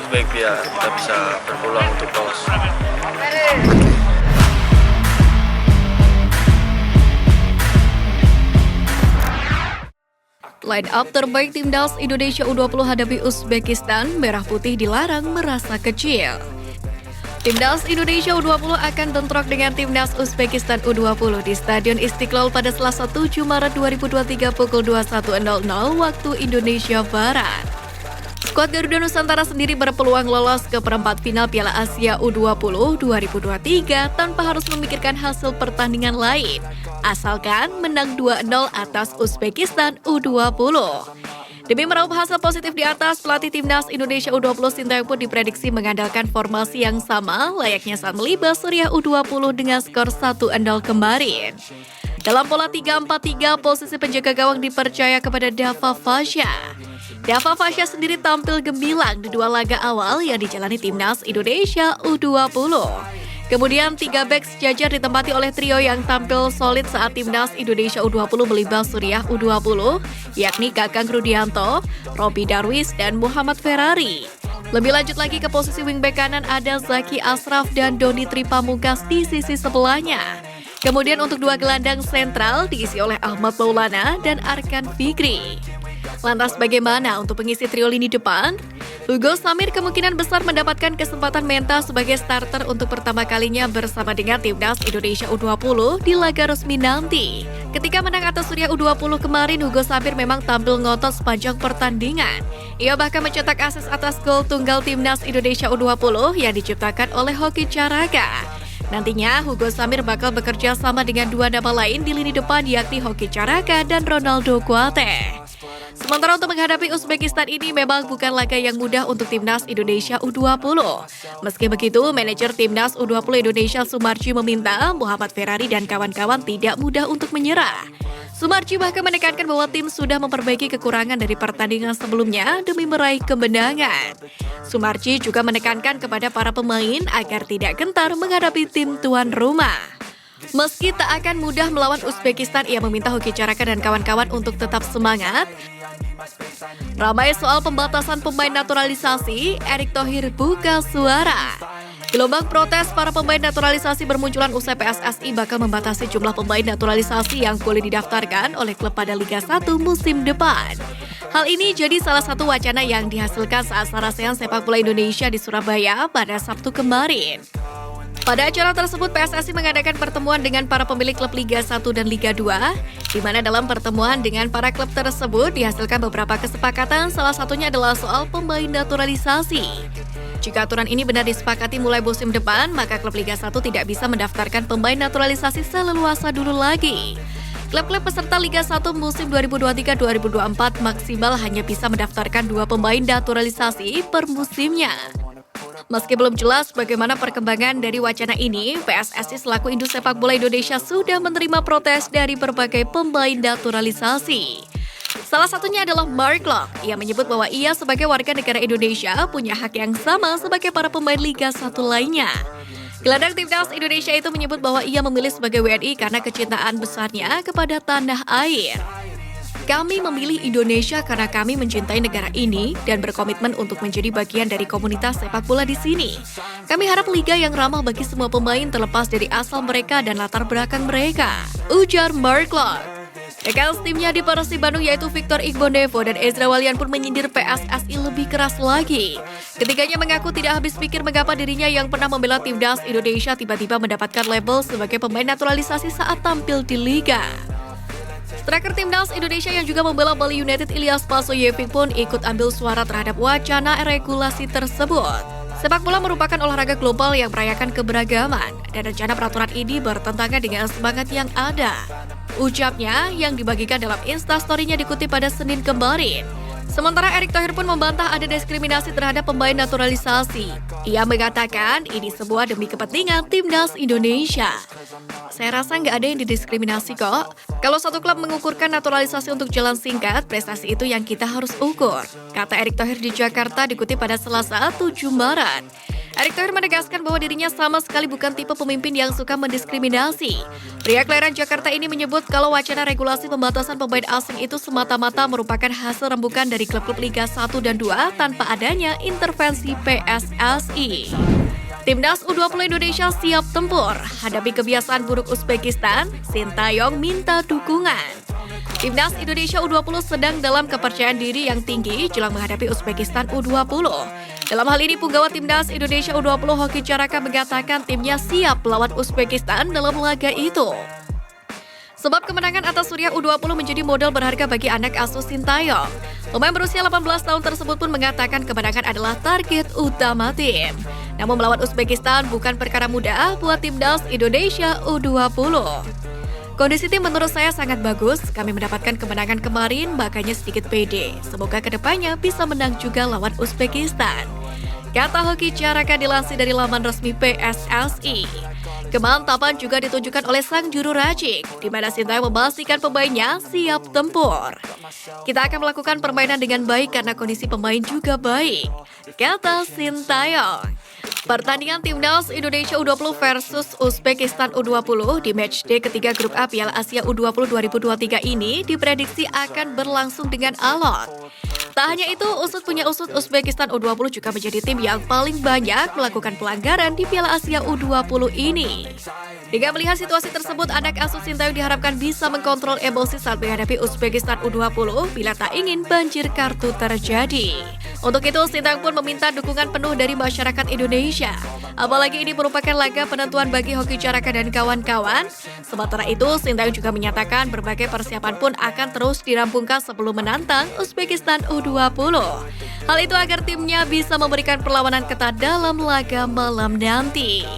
baik biar kita bisa berpeluang untuk lolos. Line up terbaik Timnas Indonesia U20 hadapi Uzbekistan, merah putih dilarang merasa kecil. Timnas Indonesia U20 akan bentrok dengan Timnas Uzbekistan U20 di Stadion Istiqlal pada Selasa 7 Maret 2023 pukul 21.00 waktu Indonesia Barat. Skuad Garuda Nusantara sendiri berpeluang lolos ke perempat final Piala Asia U20 2023 tanpa harus memikirkan hasil pertandingan lain, asalkan menang 2-0 atas Uzbekistan U20. Demi meraup hasil positif di atas, pelatih Timnas Indonesia U20 Sintayong pun diprediksi mengandalkan formasi yang sama layaknya saat melibas Suriah U20 dengan skor 1-0 kemarin. Dalam pola 3-4-3, posisi penjaga gawang dipercaya kepada Dava Fasya. Dava Fasya sendiri tampil gemilang di dua laga awal yang dijalani Timnas Indonesia U20. Kemudian 3 bek sejajar ditempati oleh trio yang tampil solid saat Timnas Indonesia U20 melibas Suriah U20, yakni Kakang Rudianto, Robby Darwis, dan Muhammad Ferrari. Lebih lanjut lagi ke posisi wingback kanan ada Zaki Ashraf dan Doni Tripamungkas di sisi sebelahnya. Kemudian untuk dua gelandang sentral diisi oleh Ahmad Maulana dan Arkan Fikri. Lantas bagaimana untuk pengisi trio lini depan? Hugo Samir kemungkinan besar mendapatkan kesempatan mental sebagai starter untuk pertama kalinya bersama dengan Timnas Indonesia U20 di laga resmi nanti. Ketika menang atas Suriah U20 kemarin, Hugo Samir memang tampil ngotot sepanjang pertandingan. Ia bahkan mencetak asis atas gol tunggal Timnas Indonesia U20 yang diciptakan oleh Hoki Caraka. Nantinya, Hugo Samir bakal bekerja sama dengan dua nama lain di lini depan yakni Hoki Caraka dan Ronaldo Kuate. Sementara untuk menghadapi Uzbekistan ini memang bukan laga yang mudah untuk Timnas Indonesia U20. Meski begitu, manajer Timnas U20 Indonesia Sumarji meminta Muhammad Ferrari dan kawan-kawan tidak mudah untuk menyerah. Sumarji bahkan menekankan bahwa tim sudah memperbaiki kekurangan dari pertandingan sebelumnya demi meraih kemenangan. Sumarji juga menekankan kepada para pemain agar tidak gentar menghadapi tim tuan rumah. Meski tak akan mudah melawan Uzbekistan, ia meminta Hoki Caraka dan kawan-kawan untuk tetap semangat. Ramai soal pembatasan pemain naturalisasi, Erick Thohir buka suara. Gelombang protes para pemain naturalisasi bermunculan usai PSSI bakal membatasi jumlah pemain naturalisasi yang boleh didaftarkan oleh klub pada Liga 1 musim depan. Hal ini jadi salah satu wacana yang dihasilkan saat Sarasehan Sepak Bola Indonesia di Surabaya pada Sabtu kemarin. Pada acara tersebut, PSSI mengadakan pertemuan dengan para pemilik klub Liga 1 dan Liga 2, di mana dalam pertemuan dengan para klub tersebut dihasilkan beberapa kesepakatan, salah satunya adalah soal pemain naturalisasi. Jika aturan ini benar disepakati mulai musim depan, maka klub Liga 1 tidak bisa mendaftarkan pemain naturalisasi seleluasa dulu lagi. Klub-klub peserta Liga 1 musim 2023-2024 maksimal hanya bisa mendaftarkan 2 pemain naturalisasi per musimnya. Meski belum jelas bagaimana perkembangan dari wacana ini, PSSI selaku induk sepak bola Indonesia sudah menerima protes dari berbagai pemain naturalisasi. Salah satunya adalah Mark Locke. Ia menyebut bahwa ia sebagai warga negara Indonesia punya hak yang sama sebagai para pemain Liga 1 lainnya. Gelandang Timnas Indonesia itu menyebut bahwa ia memilih sebagai WNI karena kecintaan besarnya kepada tanah air. Kami memilih Indonesia karena kami mencintai negara ini dan berkomitmen untuk menjadi bagian dari komunitas sepak bola di sini. Kami harap liga yang ramah bagi semua pemain terlepas dari asal mereka dan latar belakang mereka, ujar Mark Locke. Rekan timnya di Persib Bandung yaitu Victor Igbonevo dan Ezra Walian pun menyindir PSSI lebih keras lagi. Ketiganya mengaku tidak habis pikir mengapa dirinya yang pernah membela Timnas Indonesia tiba-tiba mendapatkan label sebagai pemain naturalisasi saat tampil di liga. Striker Timnas Indonesia yang juga membela Bali United Ilyas Pasoyevic pun ikut ambil suara terhadap wacana regulasi tersebut. Sepak bola merupakan olahraga global yang merayakan keberagaman dan rencana peraturan ini bertentangan dengan semangat yang ada. Ucapnya yang dibagikan dalam Instastory-nya dikutip pada Senin kemarin. Sementara Erick Thohir pun membantah ada diskriminasi terhadap pemain naturalisasi. Ia mengatakan ini semua demi kepentingan Timnas Indonesia. Saya rasa nggak ada yang didiskriminasi kok. Kalau satu klub mengukurkan naturalisasi untuk jalan singkat, prestasi itu yang kita harus ukur, kata Erick Thohir di Jakarta dikutip pada Selasa 7 Maret. Erick Thohir menegaskan bahwa dirinya sama sekali bukan tipe pemimpin yang suka mendiskriminasi. Pria kelahiran Jakarta ini menyebut kalau wacana regulasi pembatasan pemain asing itu semata-mata merupakan hasil rembukan dari klub-klub Liga 1 dan 2 tanpa adanya intervensi PSSI. Timnas U20 Indonesia siap tempur, hadapi kebiasaan buruk Uzbekistan, Sintayong minta dukungan. Timnas Indonesia U20 sedang dalam kepercayaan diri yang tinggi jelang menghadapi Uzbekistan U20. Dalam hal ini, punggawa Timnas Indonesia U20 Hoki Caraka mengatakan timnya siap melawan Uzbekistan dalam laga itu. Sebab kemenangan atas Suriah U20 menjadi modal berharga bagi anak asuh Sintayong. Pemain berusia 18 tahun tersebut pun mengatakan kemenangan adalah target utama tim. Namun melawan Uzbekistan bukan perkara mudah buat Timnas Indonesia U20. Kondisi tim menurut saya sangat bagus, kami mendapatkan kemenangan kemarin, makanya sedikit pede. Semoga kedepannya bisa menang juga lawan Uzbekistan. Kata Hoki Caraka dilansir dari laman resmi PSSI. Kemantapan juga ditunjukkan oleh sang juru racik, di mana Sintayong memastikan pemainnya siap tempur. Kita akan melakukan permainan dengan baik karena kondisi pemain juga baik, kata Sintayong. Pertandingan Timnas Indonesia U20 versus Uzbekistan U20 di matchday ketiga Grup A Piala Asia U20 2023 ini diprediksi akan berlangsung dengan alot. Tak hanya itu, usut Uzbekistan U20 juga menjadi tim yang paling banyak melakukan pelanggaran di Piala Asia U20 ini. Dengan melihat situasi tersebut, anak asuh Sintayong diharapkan bisa mengkontrol emosi saat menghadapi Uzbekistan U20 bila tak ingin banjir kartu terjadi. Untuk itu, Sintayong pun meminta dukungan penuh dari masyarakat Indonesia. Apalagi ini merupakan laga penentuan bagi Hoki Caraka dan kawan-kawan. Sementara itu, Sintayong juga menyatakan berbagai persiapan pun akan terus dirampungkan sebelum menantang Uzbekistan U20. Hal itu agar timnya bisa memberikan perlawanan ketat dalam laga malam nanti.